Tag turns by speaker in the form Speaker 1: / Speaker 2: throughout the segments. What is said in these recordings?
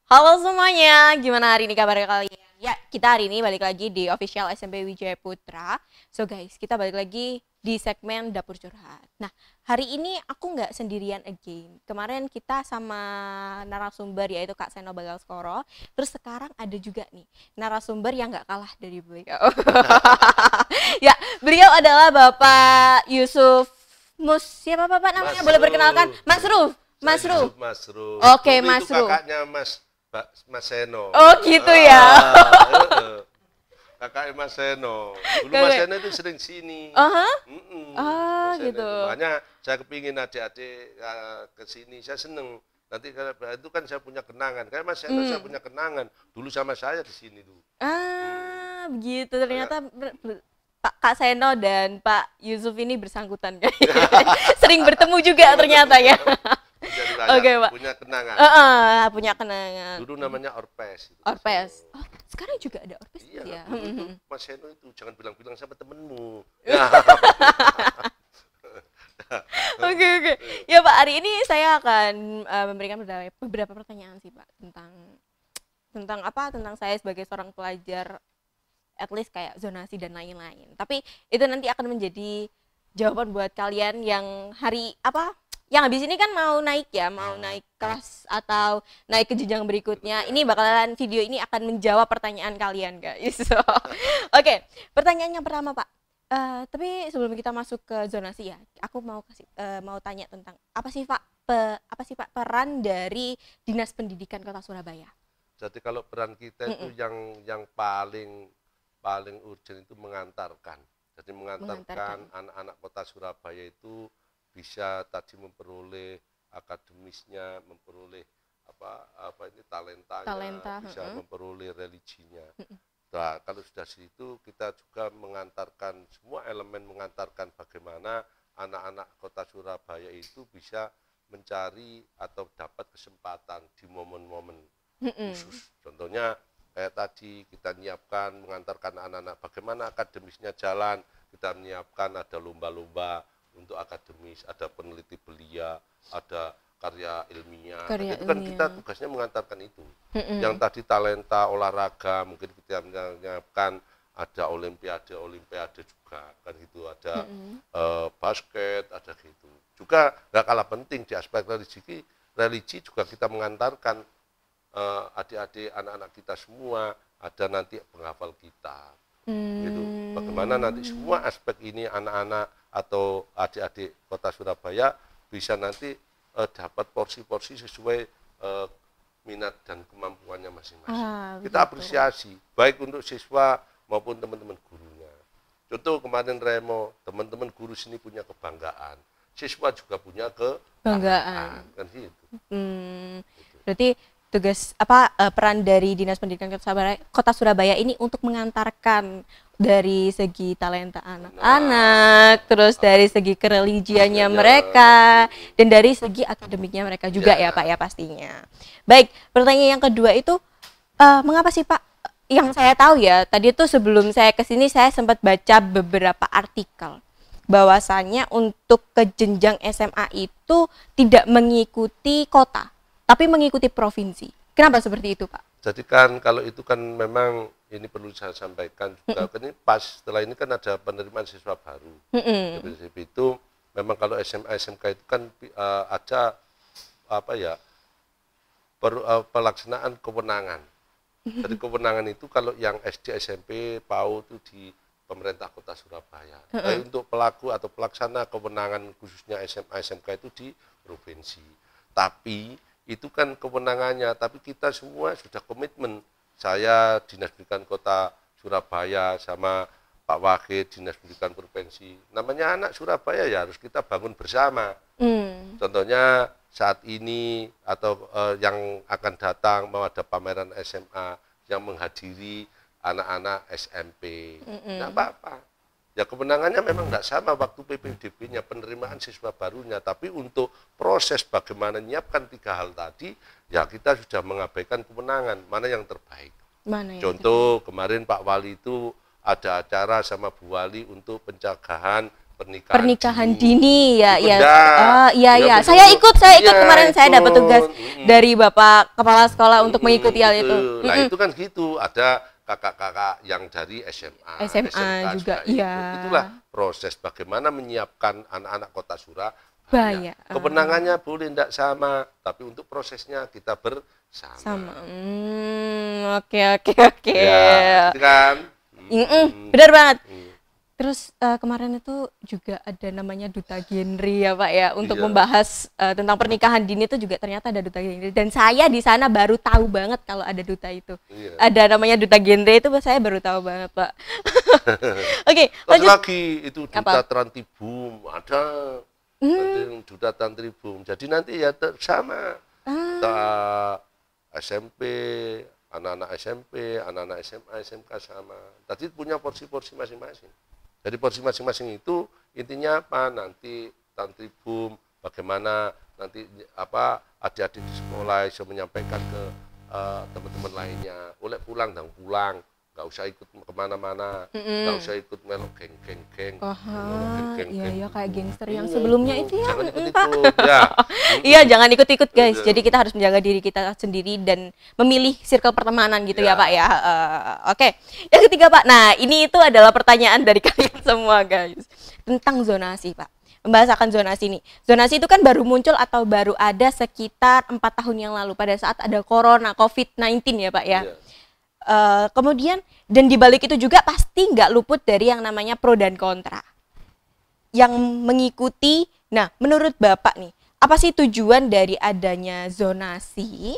Speaker 1: Halo semuanya, gimana hari ini kabarnya kalian? Ya, kita hari ini balik lagi di official SMP Wijaya Putra. So guys, kita balik lagi di segmen Dapur Curhat. Nah, hari ini aku nggak sendirian again. Kemarin kita sama narasumber yaitu Kak Seno Bagalskoro. Terus sekarang ada juga nih narasumber yang nggak kalah dari beliau. Ya, beliau adalah Bapak Yusuf Siapa Bapak namanya? Boleh perkenalkan? Mas Ruf. Mas Ruf.
Speaker 2: Mas Ruf.
Speaker 1: Oke, Mas
Speaker 2: Itu
Speaker 1: Ruf.
Speaker 2: kakaknya Mas Seno.
Speaker 1: Oh, gitu ya.
Speaker 2: Kakaknya Mas Seno. Dulu Mas Seno itu sering sini.
Speaker 1: Gitu.
Speaker 2: Makanya saya kepingin adik-adik ke sini. Saya seneng. Nanti itu kan saya punya kenangan. Kayak Mas Seno saya punya kenangan. Dulu sama saya di sini tuh.
Speaker 1: Begitu. Ternyata Pak Kak Seno dan Pak Yusuf ini bersangkutan guys. Sering bertemu juga ternyata ya.
Speaker 2: Oke, Pak. Punya kenangan.
Speaker 1: Punya kenangan.
Speaker 2: Dulu namanya Orpes.
Speaker 1: Orpes. Oh, sekarang juga ada Orpes
Speaker 2: iya,
Speaker 1: ya.
Speaker 2: Itu Mas Seno itu jangan bilang-bilang sama temenmu.
Speaker 1: Oke. Ya Pak, hari ini saya akan memberikan beberapa pertanyaan sih Pak tentang apa? Tentang saya sebagai seorang pelajar, at least kayak zonasi dan lain-lain. Tapi itu nanti akan menjadi jawaban buat kalian yang yang habis ini kan mau naik kelas atau naik ke jenjang berikutnya. Ini video ini akan menjawab pertanyaan kalian guys. Oke, pertanyaan yang pertama Pak. Tapi sebelum kita masuk ke zonasi ya, aku mau tanya tentang apa sih Pak peran dari Dinas Pendidikan Kota Surabaya?
Speaker 2: Jadi kalau peran kita itu yang paling urgent itu mengantarkan. Jadi mengantarkan anak-anak Kota Surabaya itu bisa tadi memperoleh akademisnya, memperoleh talentanya, bisa memperoleh religinya. Nah, kalau sudah situ kita juga mengantarkan semua elemen, mengantarkan bagaimana anak-anak Kota Surabaya itu bisa mencari atau dapat kesempatan di momen-momen khusus. Contohnya kayak tadi kita menyiapkan mengantarkan anak-anak bagaimana akademisnya jalan, kita menyiapkan ada lomba-lomba untuk akademis, ada peneliti belia, ada karya ilmiah. Itu kan kita tugasnya mengantarkan itu. Yang tadi talenta olahraga mungkin kita menyiapkan ada olimpiade juga kan gitu, ada basket, ada gitu. Juga nggak kalah penting di aspek religi juga kita mengantarkan adik-adik anak-anak kita semua, ada nanti penghafal kitab. Gitu. Bagaimana nanti semua aspek ini anak-anak atau adik-adik Kota Surabaya bisa nanti dapat porsi-porsi sesuai minat dan kemampuannya masing-masing. Kita apresiasi baik untuk siswa maupun teman-teman gurunya. Contoh kemarin Remo, teman-teman guru sini punya kebanggaan, siswa juga punya kebanggaan kan gitu.
Speaker 1: Berarti tugas peran dari Dinas Pendidikan Kota Surabaya ini untuk mengantarkan dari segi talenta anak-anak, terus dari segi kereligiannya mereka, dan dari segi akademiknya mereka juga ya Pak ya pastinya. Baik, pertanyaan yang kedua itu mengapa sih Pak? Yang saya tahu ya, tadi tuh sebelum saya kesini saya sempat baca beberapa artikel bahwasannya untuk ke jenjang SMA itu tidak mengikuti kota, tapi mengikuti provinsi. Kenapa seperti itu Pak?
Speaker 2: Jadi kan kalau itu kan memang ini perlu saya sampaikan juga. Ini pas setelah ini kan ada penerimaan siswa baru. Itu memang kalau SMA SMK itu kan ada pelaksanaan kewenangan. Jadi kewenangan itu kalau yang SD SMP PAUD itu di pemerintah Kota Surabaya. Tapi untuk pelaku atau pelaksana kewenangan khususnya SMA SMK itu di provinsi. Tapi itu kan kewenangannya, tapi kita semua sudah komitmen. Saya Dinas Pendidikan Kota Surabaya sama Pak Wakil Dinas Pendidikan Provinsi. Namanya anak Surabaya ya harus kita bangun bersama. Contohnya saat ini atau yang akan datang mau ada pameran SMA yang menghadiri anak-anak SMP. Nggak apa-apa. Ya kemenangannya memang nggak sama waktu PPDB-nya, penerimaan siswa barunya, tapi untuk proses bagaimana menyiapkan 3 hal tadi, ya kita sudah mengabaikan kemenangan, mana yang terbaik. Contoh kemarin Pak Wali itu ada acara sama Bu Wali untuk pencegahan
Speaker 1: pernikahan dini ya
Speaker 2: Itu
Speaker 1: ya.
Speaker 2: enggak.
Speaker 1: Iya
Speaker 2: Ya,
Speaker 1: iya.
Speaker 2: betul.
Speaker 1: Saya ikut
Speaker 2: Iya,
Speaker 1: kemarin saya dapat tugas
Speaker 2: ikut.
Speaker 1: dari Bapak Kepala Sekolah untuk mengikuti hal itu.
Speaker 2: Nah, itu kan gitu. Ada kakak-kakak yang dari SMA,
Speaker 1: SMA
Speaker 2: SMK
Speaker 1: juga
Speaker 2: ikut.
Speaker 1: iya.
Speaker 2: Itulah proses bagaimana menyiapkan anak-anak Kota Surabaya.
Speaker 1: Banyak.
Speaker 2: Kemenangannya boleh tidak sama, tapi untuk prosesnya kita bersama.
Speaker 1: Sama. Oke.
Speaker 2: Ya, itu kan.
Speaker 1: Benar banget. Terus kemarin itu juga ada namanya duta genre ya Pak ya untuk membahas tentang pernikahan dini itu juga ternyata ada duta genre dan saya di sana baru tahu banget kalau ada duta itu. Ada namanya duta genre itu saya baru tahu banget Pak. Oke, lanjut
Speaker 2: lagi itu duta Trantibum ada. Duta Trantibum. Jadi nanti ya sama. SMP, anak-anak SMP, anak-anak SMA, SMK sama. Tadi punya porsi-porsi masing-masing. Jadi porsi masing-masing itu intinya apa? Nanti Tantribum, bagaimana nanti apa adik-adik di sekolah bisa menyampaikan ke teman-teman lainnya. Oleh pulang dan pulang, nggak usah ikut kemana-mana, nggak usah ikut melok geng-geng.
Speaker 1: Iya kayak gangster yang sebelumnya itu ya.
Speaker 2: Jangan ikut-ikut. Ya.
Speaker 1: Iya jangan ikut-ikut guys. Jadi kita harus menjaga diri kita sendiri dan memilih circle pertemanan gitu ya Pak ya. Oke. Yang ketiga Pak. Nah ini itu adalah pertanyaan dari kalian semua guys tentang zonasi Pak. Membahasakan zonasi ini. Zonasi itu kan baru muncul atau baru ada sekitar 4 tahun yang lalu pada saat ada corona COVID-19 ya Pak ya. Kemudian dan dibalik itu juga pasti nggak luput dari yang namanya pro dan kontra yang mengikuti. Nah menurut Bapak nih apa sih tujuan dari adanya zonasi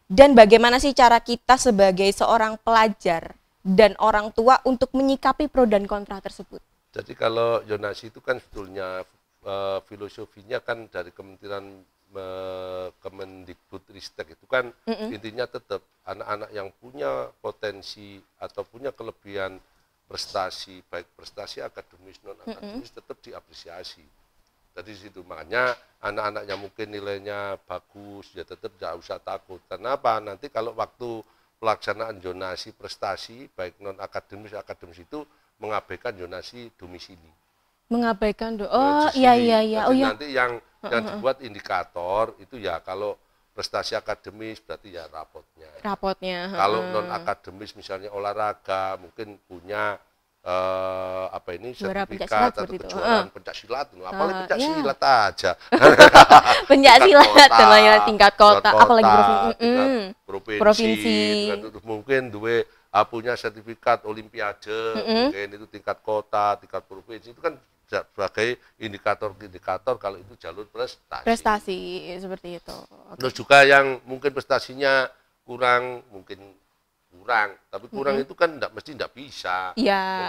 Speaker 1: dan bagaimana sih cara kita sebagai seorang pelajar dan orang tua untuk menyikapi pro dan kontra tersebut?
Speaker 2: Jadi kalau zonasi itu kan sebetulnya filosofinya kan dari Kemendikbudristek itu kan intinya tetap anak-anak yang punya potensi atau punya kelebihan prestasi, baik prestasi akademis non akademis tetap diapresiasi. Dari situ makanya anak-anak yang mungkin nilainya bagus ya tetap tidak usah takut. Kenapa? Nanti kalau waktu pelaksanaan zonasi prestasi baik non akademis itu mengabaikan zonasi domisili.
Speaker 1: Mengabaikan iya.
Speaker 2: Oh iya. Nanti yang dibuat indikator itu ya kalau prestasi akademis berarti ya rapotnya. Kalau non akademis misalnya olahraga mungkin punya sertifikat atau kejuaraan pencaksilat, apalagi pencaksilat aja.
Speaker 1: Pencaksilat namanya tingkat kota, apalagi provinsi.
Speaker 2: Mungkin punya sertifikat olimpiade, mungkin itu tingkat kota, tingkat provinsi itu kan sebagai indikator kalau itu jalur prestasi
Speaker 1: seperti itu.
Speaker 2: Terus juga yang mungkin prestasinya kurang tapi kurang itu kan mesti tidak bisa.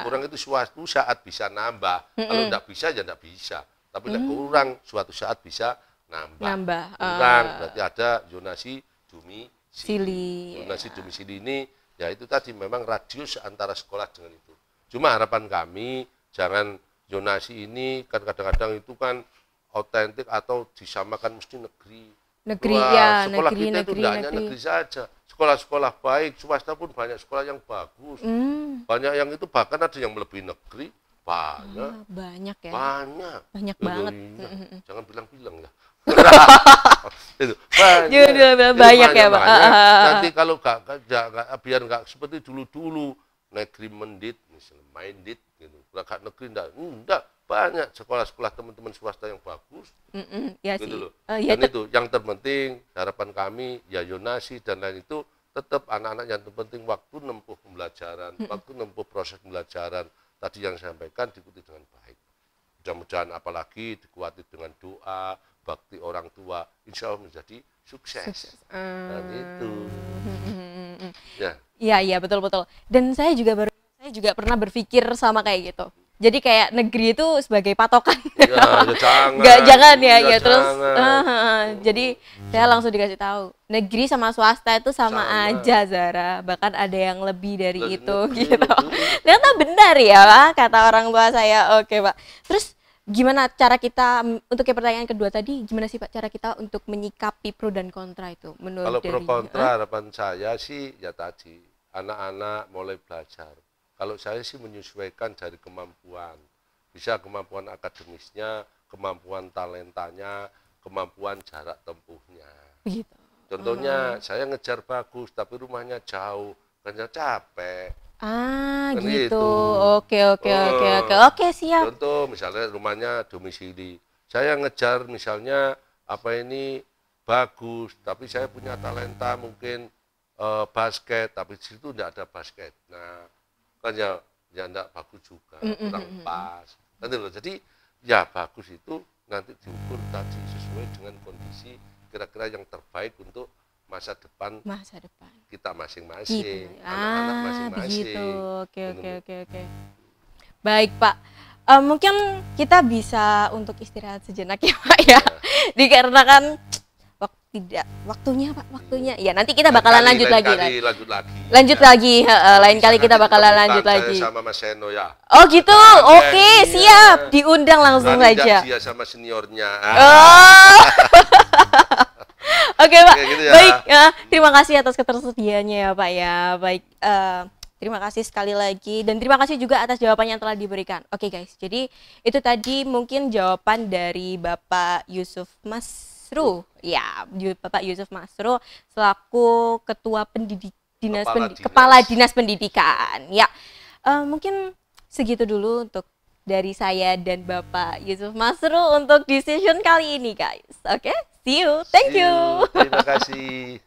Speaker 2: Kurang itu suatu saat bisa nambah. Kalau tidak bisa ya tidak bisa, tapi kurang suatu saat bisa nambah. Kurang berarti ada zonasi domisili. Zonasi domisili ini ya itu tadi memang radius antara sekolah dengan itu. Cuma harapan kami jangan zonasi ini kan kadang-kadang itu kan autentik atau disamakan mesti negeri. Sekolah kita itu tidak hanya negeri saja. Sekolah-sekolah baik, swasta pun banyak sekolah yang bagus. Banyak yang itu bahkan ada yang melebihi negeri.
Speaker 1: Banyak ya? Banyak banget.
Speaker 2: Jangan bilang-bilang ya.
Speaker 1: Itu banyak ya Pak.
Speaker 2: Nanti kalau biar nggak seperti dulu-dulu negeri mendit, misalnya minded gitu. Kalau negeri enggak banyak sekolah-sekolah teman-teman swasta yang bagus. Gitu loh. Dan itu yang terpenting harapan kami ya zonasi dan lain itu tetap anak-anak yang terpenting waktu nempuh pembelajaran, waktu nempuh proses pembelajaran tadi yang saya sampaikan diikuti dengan baik. Mudah-mudahan apalagi dikuati dengan doa, bakti orang tua, insya Allah menjadi sukses. Dan itu.
Speaker 1: Iya betul. Dan saya juga pernah berpikir sama kayak gitu. Jadi kayak negeri itu sebagai patokan. Jangan ya. Terus jadi saya langsung dikasih tahu negeri sama swasta itu sama aja Zara. Bahkan ada yang lebih dari itu gitu. Ternyata benar ya Pak, kata orang tua saya. Oke Pak. Terus gimana cara kita untuk pertanyaan kedua tadi, gimana sih Pak cara kita untuk menyikapi pro dan kontra itu menurut
Speaker 2: Kalau pro kontra harapan saya sih ya tadi anak-anak mulai belajar. Kalau saya sih menyesuaikan dari kemampuan. bisa kemampuan akademisnya, kemampuan talentanya, kemampuan jarak tempuhnya.
Speaker 1: Begitu.
Speaker 2: Contohnya saya ngejar bagus tapi rumahnya jauh, karena capek. Kan
Speaker 1: Gitu.
Speaker 2: gitu.
Speaker 1: Oke, siap.
Speaker 2: Contoh misalnya rumahnya domisili. Saya ngejar misalnya apa ini bagus, tapi saya punya talenta mungkin basket, tapi di situ tidak ada basket. Nah, kan ya enggak bagus juga, kurang pas. Kan loh. Jadi ya bagus itu nanti diukur tadi sesuai dengan kondisi kira-kira yang terbaik untuk masa depan kita masing-masing,
Speaker 1: Gitu.
Speaker 2: anak-anak masing-masing.
Speaker 1: Begitu. Oke. Baik, Pak. Mungkin kita bisa untuk istirahat sejenak ya, Pak ya. Dikarenakan waktunya, Pak, waktunya. Ya, nanti kita bakalan lanjut lagi. Lain kali kita bakalan lanjut lagi.
Speaker 2: Sama Mas Seno ya.
Speaker 1: Oh gitu, oke, siap. Diundang langsung saja.
Speaker 2: Dia sama seniornya.
Speaker 1: Oh. Oke, Pak.
Speaker 2: Gitu ya.
Speaker 1: Baik, terima kasih atas ketersediaannya ya, Pak ya. Baik, terima kasih sekali lagi dan terima kasih juga atas jawabannya yang telah diberikan. Oke, guys. Jadi itu tadi mungkin jawaban dari Bapak Yusuf Masru. Ya, Bapak Yusuf Masru selaku Ketua Kepala Dinas Pendidikan. Ya. Mungkin segitu dulu untuk dari saya dan Bapak Yusuf Masru untuk decision kali ini, guys. Oke? See you. Thank you.
Speaker 2: Terima kasih.